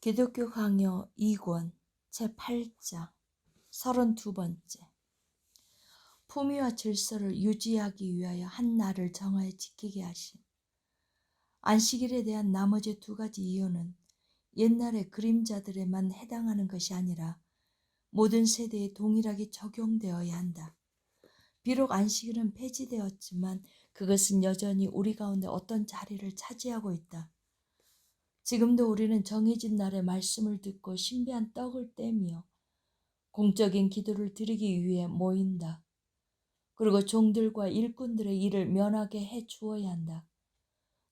기독교 강요 2권 제8장 32번째. 품위와 질서를 유지하기 위하여 한 날을 정하여 지키게 하신 안식일에 대한 나머지 두 가지 이유는 옛날의 그림자들에만 해당하는 것이 아니라 모든 세대에 동일하게 적용되어야 한다. 비록 안식일은 폐지되었지만 그것은 여전히 우리 가운데 어떤 자리를 차지하고 있다. 지금도 우리는 정해진 날에 말씀을 듣고 신비한 떡을 떼며 공적인 기도를 드리기 위해 모인다. 그리고 종들과 일꾼들의 일을 면하게 해 주어야 한다.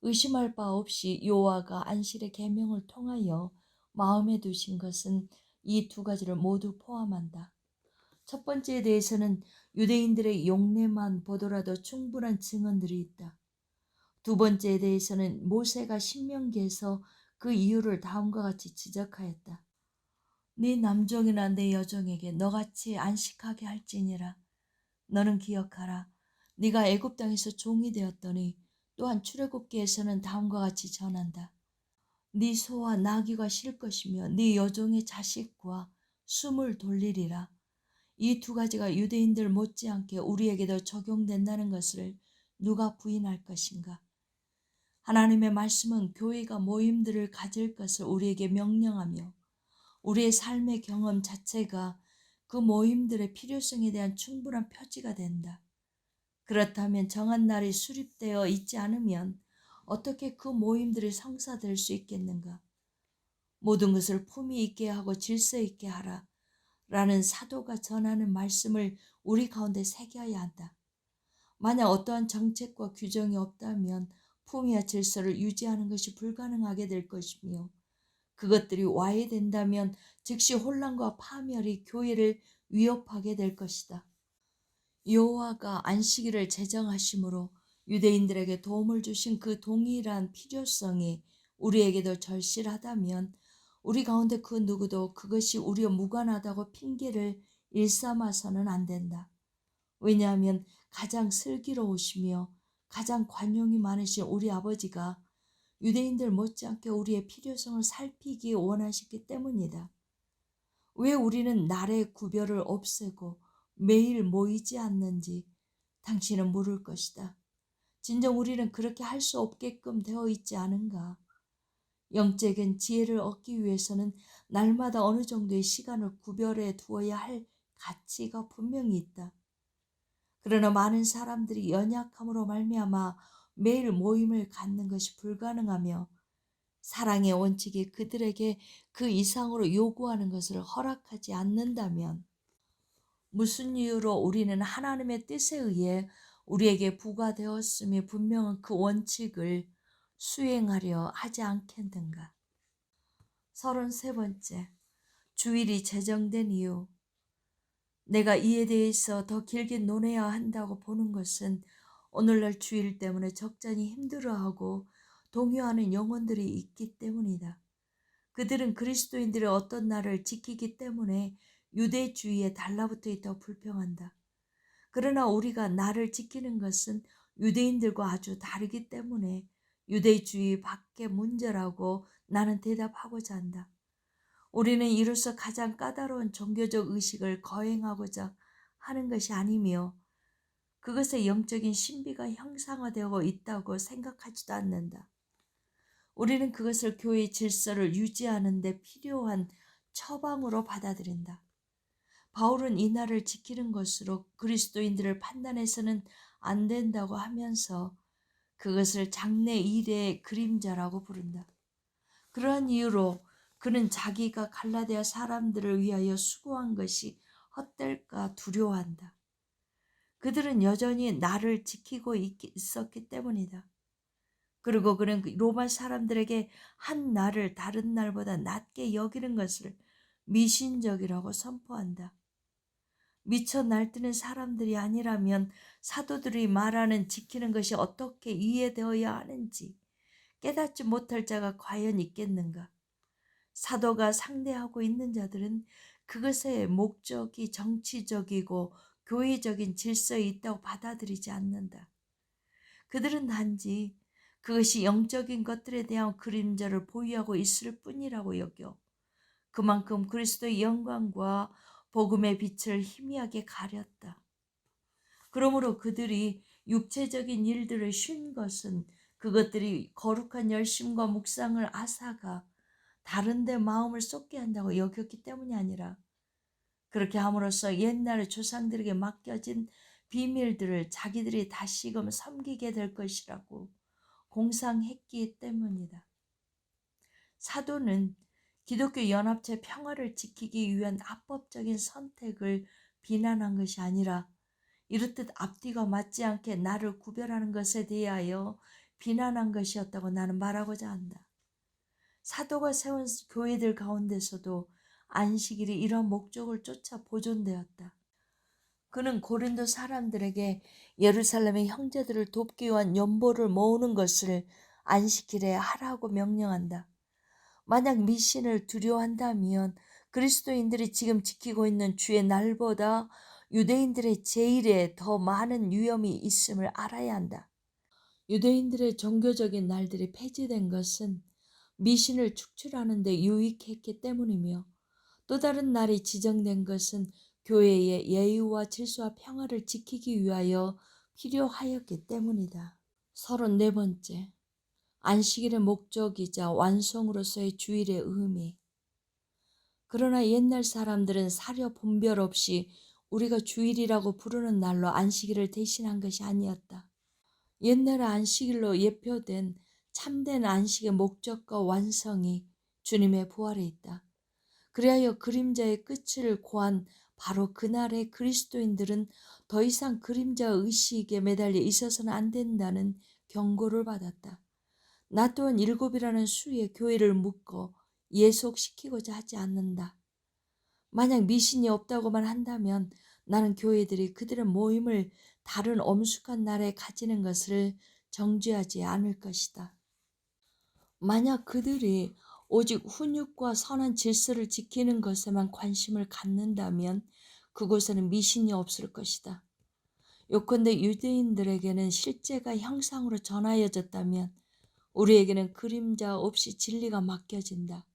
의심할 바 없이 여호와가 안식일의 계명을 통하여 마음에 두신 것은 이 두 가지를 모두 포함한다. 첫 번째에 대해서는 유대인들의 용례만 보더라도 충분한 증언들이 있다. 두 번째에 대해서는 모세가 신명기에서 그 이유를 다음과 같이 지적하였다. 네 남종이나 내 여종에게 너같이 안식하게 할지니라. 너는 기억하라. 네가 애굽 땅에서 종이 되었더니 또한 출애굽기에서는 다음과 같이 전한다. 네 소와 나귀가 쉴 것이며 네 여종의 자식과 숨을 돌리리라. 이 두 가지가 유대인들 못지않게 우리에게도 적용된다는 것을 누가 부인할 것인가? 하나님의 말씀은 교회가 모임들을 가질 것을 우리에게 명령하며 우리의 삶의 경험 자체가 그 모임들의 필요성에 대한 충분한 표지가 된다. 그렇다면 정한 날이 수립되어 있지 않으면 어떻게 그 모임들이 성사될 수 있겠는가? 모든 것을 품위 있게 하고 질서 있게 하라 라는 사도가 전하는 말씀을 우리 가운데 새겨야 한다. 만약 어떠한 정책과 규정이 없다면 품위와 질서를 유지하는 것이 불가능하게 될 것이며 그것들이 와해된다면 즉시 혼란과 파멸이 교회를 위협하게 될 것이다. 여호와가 안식일을 제정하심으로 유대인들에게 도움을 주신 그 동일한 필요성이 우리에게도 절실하다면 우리 가운데 그 누구도 그것이 우리와 무관하다고 핑계를 일삼아서는 안 된다. 왜냐하면 가장 슬기로우시며 가장 관용이 많으신 우리 아버지가 유대인들 못지않게 우리의 필요성을 살피기 원하셨기 때문이다. 왜 우리는 날의 구별을 없애고 매일 모이지 않는지 당신은 물을 것이다. 진정 우리는 그렇게 할 수 없게끔 되어 있지 않은가? 영적인 지혜를 얻기 위해서는 날마다 어느 정도의 시간을 구별해 두어야 할 가치가 분명히 있다. 그러나 많은 사람들이 연약함으로 말미암아 매일 모임을 갖는 것이 불가능하며 사랑의 원칙이 그들에게 그 이상으로 요구하는 것을 허락하지 않는다면 무슨 이유로 우리는 하나님의 뜻에 의해 우리에게 부과되었음이 분명한 그 원칙을 수행하려 하지 않겠는가? 33번째. 주일이 제정된 이유. 내가 이에 대해서 더 길게 논해야 한다고 보는 것은 오늘날 주일 때문에 적잖이 힘들어하고 동요하는 영혼들이 있기 때문이다. 그들은 그리스도인들의 어떤 날을 지키기 때문에 유대주의에 달라붙어 있다고 불평한다. 그러나 우리가 날을 지키는 것은 유대인들과 아주 다르기 때문에 유대주의 밖의 문제라고 나는 대답하고자 한다. 우리는 이로써 가장 까다로운 종교적 의식을 거행하고자 하는 것이 아니며 그것의 영적인 신비가 형상화되고 있다고 생각하지도 않는다. 우리는 그것을 교회의 질서를 유지하는 데 필요한 처방으로 받아들인다. 바울은 이 날을 지키는 것으로 그리스도인들을 판단해서는 안 된다고 하면서 그것을 장래 일의 그림자라고 부른다. 그러한 이유로 그는 자기가 갈라디아 사람들을 위하여 수고한 것이 헛될까 두려워한다. 그들은 여전히 나를 지키고 있었기 때문이다. 그리고 그는 로마 사람들에게 한 날을 다른 날보다 낮게 여기는 것을 미신적이라고 선포한다. 미쳐 날뛰는 사람들이 아니라면 사도들이 말하는 지키는 것이 어떻게 이해되어야 하는지 깨닫지 못할 자가 과연 있겠는가? 사도가 상대하고 있는 자들은 그것의 목적이 정치적이고 교회적인 질서에 있다고 받아들이지 않는다. 그들은 단지 그것이 영적인 것들에 대한 그림자를 보유하고 있을 뿐이라고 여겨 그만큼 그리스도의 영광과 복음의 빛을 희미하게 가렸다. 그러므로 그들이 육체적인 일들을 쉰 것은 그것들이 거룩한 열심과 묵상을 앗아가 다른 데 마음을 쏟게 한다고 여겼기 때문이 아니라 그렇게 함으로써 옛날 조상들에게 맡겨진 비밀들을 자기들이 다시금 섬기게 될 것이라고 공상했기 때문이다. 사도는 기독교 연합체 평화를 지키기 위한 합법적인 선택을 비난한 것이 아니라 이렇듯 앞뒤가 맞지 않게 나를 구별하는 것에 대하여 비난한 것이었다고 나는 말하고자 한다. 사도가 세운 교회들 가운데서도 안식일이 이러한 목적을 쫓아 보존되었다. 그는 고린도 사람들에게 예루살렘의 형제들을 돕기 위한 연보를 모으는 것을 안식일에 하라고 명령한다. 만약 미신을 두려워한다면 그리스도인들이 지금 지키고 있는 주의 날보다 유대인들의 제일에 더 많은 위험이 있음을 알아야 한다. 유대인들의 종교적인 날들이 폐지된 것은 미신을 축출하는 데 유익했기 때문이며 또 다른 날이 지정된 것은 교회의 예의와 질서와 평화를 지키기 위하여 필요하였기 때문이다. 34번째, 안식일의 목적이자 완성으로서의 주일의 의미. 그러나 옛날 사람들은 사려 분별 없이 우리가 주일이라고 부르는 날로 안식일을 대신한 것이 아니었다. 옛날 안식일로 예표된 참된 안식의 목적과 완성이 주님의 부활에 있다. 그리하여 그림자의 끝을 고한 바로 그날의 그리스도인들은 더 이상 그림자 의식에 매달려 있어서는 안 된다는 경고를 받았다. 나 또한 7이라는 수의 교회를 묶어 예속시키고자 하지 않는다. 만약 미신이 없다고만 한다면 나는 교회들이 그들의 모임을 다른 엄숙한 날에 가지는 것을 정죄하지 않을 것이다. 만약 그들이 오직 훈육과 선한 질서를 지키는 것에만 관심을 갖는다면 그곳에는 미신이 없을 것이다. 요컨대 유대인들에게는 실제가 형상으로 전하여졌다면 우리에게는 그림자 없이 진리가 맡겨진다.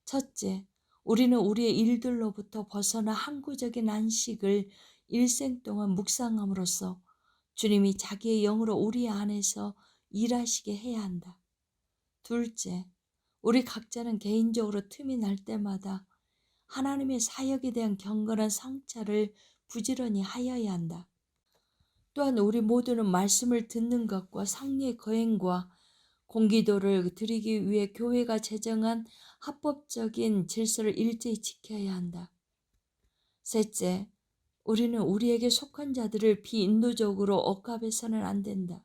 첫째, 우리는 우리의 일들로부터 벗어나 항구적인 안식을 일생 동안 묵상함으로써 주님이 자기의 영으로 우리 안에서 일하시게 해야 한다. 둘째, 우리 각자는 개인적으로 틈이 날 때마다 하나님의 사역에 대한 경건한 성찰을 부지런히 하여야 한다. 또한 우리 모두는 말씀을 듣는 것과 성령의 거행과 공기도를 드리기 위해 교회가 제정한 합법적인 질서를 일제히 지켜야 한다. 셋째, 우리는 우리에게 속한 자들을 비인도적으로 억압해서는 안 된다.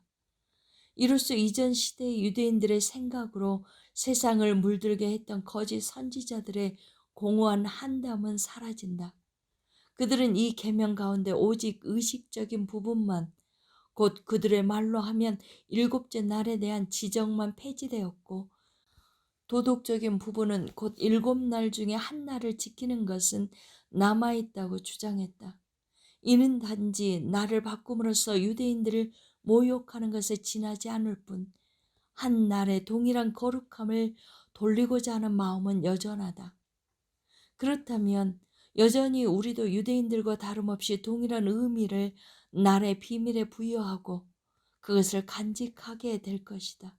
이로써 이전 시대의 유대인들의 생각으로 세상을 물들게 했던 거짓 선지자들의 공허한 한담은 사라진다. 그들은 이 계명 가운데 오직 의식적인 부분만 곧 그들의 말로 하면 7째 날에 대한 지적만 폐지되었고 도덕적인 부분은 곧 7날 중에 한 날을 지키는 것은 남아있다고 주장했다. 이는 단지 날을 바꿈으로써 유대인들을 모욕하는 것에 지나지 않을 뿐 한 날의 동일한 거룩함을 돌리고자 하는 마음은 여전하다. 그렇다면 여전히 우리도 유대인들과 다름없이 동일한 의미를 날의 비밀에 부여하고 그것을 간직하게 될 것이다.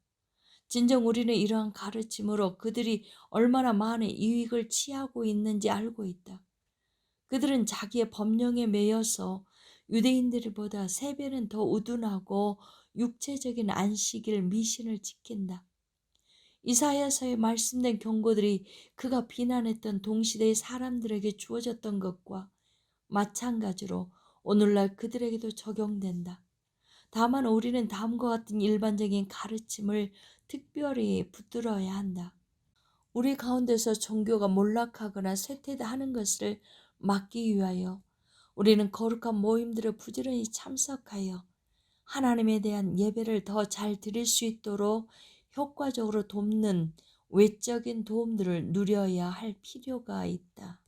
진정 우리는 이러한 가르침으로 그들이 얼마나 많은 이익을 취하고 있는지 알고 있다. 그들은 자기의 법령에 매여서 유대인들보다 3배는 더 우둔하고 육체적인 안식일 미신을 지킨다. 이사야서에 말씀된 경고들이 그가 비난했던 동시대의 사람들에게 주어졌던 것과 마찬가지로 오늘날 그들에게도 적용된다. 다만 우리는 다음과 같은 일반적인 가르침을 특별히 붙들어야 한다. 우리 가운데서 종교가 몰락하거나 쇠퇴하는 것을 막기 위하여 우리는 거룩한 모임들을 부지런히 참석하여 하나님에 대한 예배를 더 잘 드릴 수 있도록 효과적으로 돕는 외적인 도움들을 누려야 할 필요가 있다.